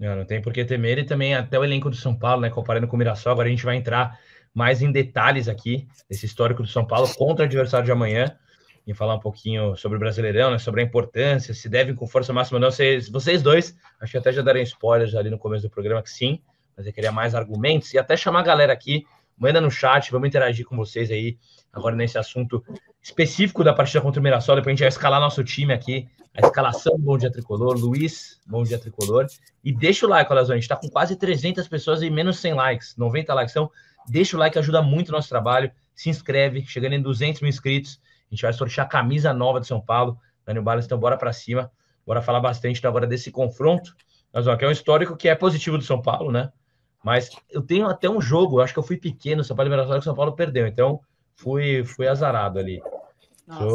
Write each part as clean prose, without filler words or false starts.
Não tem por que temer, e também até o elenco do São Paulo, né? Comparando com o Mirassol, agora a gente vai entrar mais em detalhes aqui desse histórico do São Paulo contra o adversário de amanhã e falar um pouquinho sobre o Brasileirão, né? Sobre a importância, se devem com força máxima ou não. Vocês dois, acho que até já deram spoilers ali no começo do programa que sim, mas eu queria mais argumentos e até chamar a galera aqui, manda no chat, vamos interagir com vocês aí agora nesse assunto específico da partida contra o Mirassol. Depois a gente vai escalar nosso time aqui, a escalação do Bom Dia Tricolor, Luiz, Bom Dia Tricolor. E deixa o like, Olazão, a gente está com quase 300 pessoas e menos 100 likes, 90 likes. Então, deixa o like, ajuda muito o nosso trabalho. Se inscreve, chegando em 200 mil inscritos, a gente vai sortear a camisa nova de São Paulo, Daniel Barros, então bora para cima. Bora falar bastante agora desse confronto. Mas, ó, que é um histórico que é positivo do São Paulo, né? Mas eu tenho até um jogo, eu acho que eu fui pequeno, São Paulo e Mirassol, que o São Paulo perdeu. Então, fui azarado ali.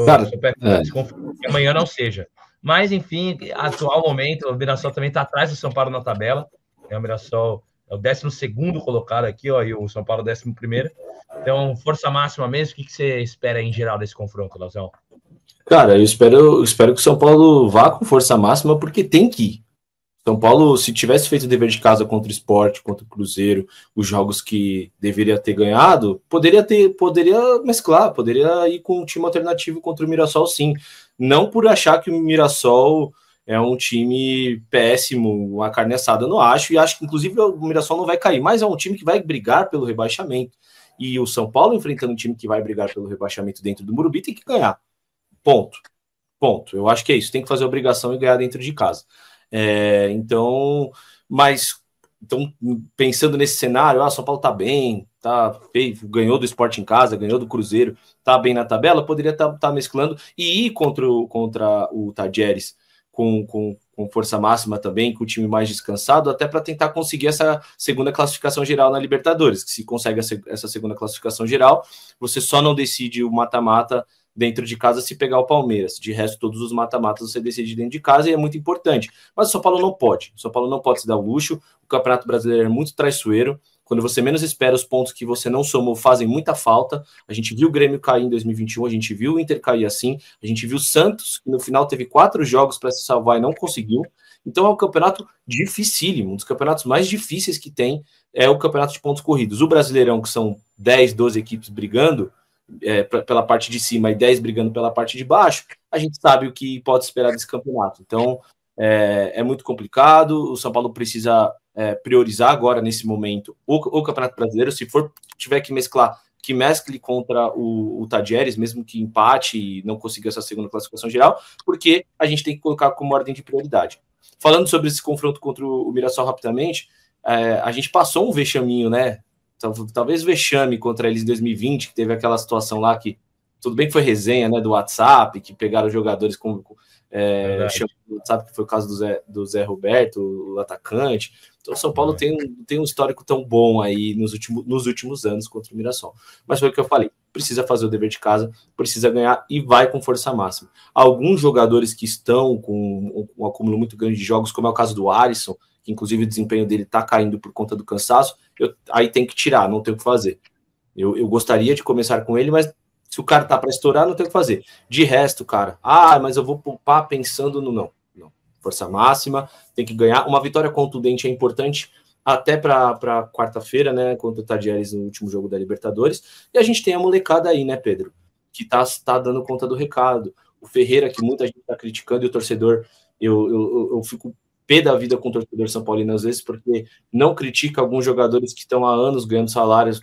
Cara, Sou pé esse confronto, que amanhã não seja. Mas, enfim, atual momento, o Mirassol também está atrás do São Paulo na tabela. O Mirassol é o 12º colocado aqui, ó, e o São Paulo 11º. Então, força máxima mesmo. O que você espera em geral desse confronto, Lauzão? cara, eu espero que o São Paulo vá com força máxima, porque tem que ir. São Paulo, se tivesse feito o dever de casa contra o Sport, contra o Cruzeiro, os jogos que deveria ter ganhado, poderia mesclar, poderia ir com um time alternativo contra o Mirassol, sim. Não por achar que o Mirassol é um time péssimo, uma carne assada, eu não acho, e acho que inclusive o Mirassol não vai cair, mas é um time que vai brigar pelo rebaixamento. E o São Paulo, enfrentando um time que vai brigar pelo rebaixamento dentro do Morumbi, tem que ganhar. Ponto. Ponto. Eu acho que é isso, tem que fazer a obrigação e ganhar dentro de casa. Então, pensando nesse cenário, São Paulo tá bem, ganhou do Sport em casa, ganhou do Cruzeiro, tá bem na tabela, poderia tá mesclando e ir contra o Tajeres com força máxima também, com o time mais descansado, até para tentar conseguir essa segunda classificação geral na Libertadores, que se consegue essa segunda classificação geral, você só não decide o mata-mata dentro de casa se pegar o Palmeiras. De resto, todos os mata-matas você decide dentro de casa e é muito importante. Mas o São Paulo não pode. O São Paulo não pode se dar o luxo. O Campeonato Brasileiro é muito traiçoeiro. Quando você menos espera, os pontos que você não somou fazem muita falta. A gente viu o Grêmio cair em 2021, a gente viu o Inter cair assim, a gente viu o Santos, que no final teve 4 jogos para se salvar e não conseguiu. Então é um campeonato dificílimo, um dos campeonatos mais difíceis que tem é o campeonato de pontos corridos. O Brasileirão, que são 10, 12 equipes brigando, pela parte de cima e 10 brigando pela parte de baixo, a gente sabe o que pode esperar desse campeonato. Então, é muito complicado. O São Paulo precisa priorizar agora, nesse momento, o Campeonato Brasileiro. Se tiver que mesclar, que mescle contra o Tajeres, mesmo que empate e não consiga essa segunda classificação geral, porque a gente tem que colocar como ordem de prioridade. Falando sobre esse confronto contra o Mirassol rapidamente, a gente passou um vexaminho, né? Talvez vexame contra eles em 2020, que teve aquela situação lá que, tudo bem que foi resenha, né, do WhatsApp, que pegaram jogadores com do WhatsApp, que foi o caso do Zé Roberto, o atacante. Então o São Paulo tem um histórico tão bom aí nos últimos anos contra o Mirassol. Mas foi o que eu falei, precisa fazer o dever de casa, precisa ganhar e vai com força máxima. Alguns jogadores que estão com um acúmulo muito grande de jogos, como é o caso do Alisson, que inclusive o desempenho dele está caindo por conta do cansaço, aí tem que tirar, não tem o que fazer. Eu gostaria de começar com ele, mas se o cara tá para estourar, não tem o que fazer. De resto, cara, mas eu vou poupar pensando no não. Força máxima, tem que ganhar. Uma vitória contundente é importante, até para quarta-feira, né, contra o Tajeres no último jogo da Libertadores. E a gente tem a molecada aí, né, Pedro, que tá dando conta do recado. O Ferreira, que muita gente tá criticando, e o torcedor, eu fico pé da vida com o torcedor São Paulino às vezes, porque não critica alguns jogadores que estão há anos ganhando salários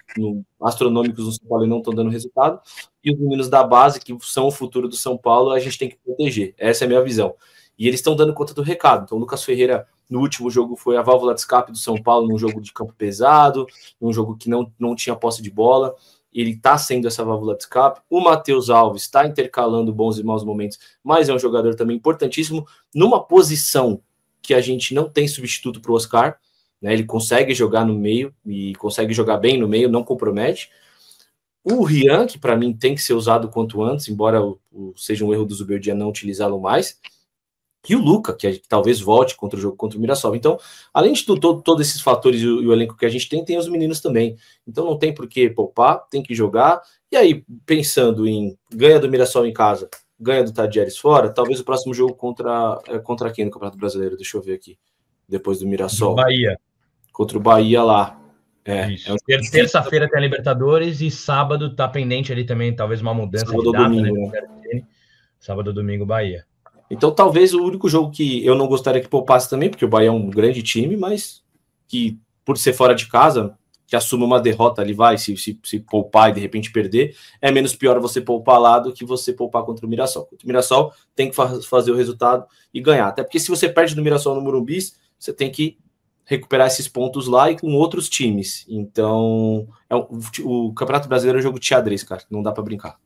astronômicos no São Paulo e não estão dando resultado, e os meninos da base, que são o futuro do São Paulo, a gente tem que proteger. Essa é a minha visão. E eles estão dando conta do recado. Então o Lucas Ferreira, no último jogo, foi a válvula de escape do São Paulo num jogo de campo pesado, num jogo que não tinha posse de bola. Ele está sendo essa válvula de escape. O Matheus Alves está intercalando bons e maus momentos, mas é um jogador também importantíssimo numa posição que a gente não tem substituto para o Oscar, né? Ele consegue jogar no meio e consegue jogar bem no meio, não compromete. O Rian, que para mim tem que ser usado quanto antes, embora seja um erro do Zubeldia não utilizá-lo mais, e o Luca, que talvez volte contra o jogo contra o Mirassol. Então, além de todos esses fatores e o elenco que a gente tem os meninos também. Então não tem por que poupar, tem que jogar. E aí, pensando em ganha do Mirassol em casa, ganha do Tajeres fora, talvez o próximo jogo contra quem no Campeonato Brasileiro? Deixa eu ver aqui. depois do Mirassol. Bahia. Contra o Bahia lá. Terça-feira tem a Libertadores e sábado tá pendente ali também, talvez uma mudança sábado de data, domingo, né? Sábado, domingo, Bahia. Então talvez o único jogo que eu não gostaria que poupasse também, porque o Bahia é um grande time, mas que por ser fora de casa, que assume uma derrota ali, se poupar e de repente perder, é menos pior você poupar lá do que você poupar contra o Mirassol. Contra o Mirassol tem que fazer o resultado e ganhar. Até porque se você perde no Mirassol no Morumbi, você tem que recuperar esses pontos lá e com outros times. Então, o Campeonato Brasileiro é um jogo de xadrez, cara. Não dá para brincar.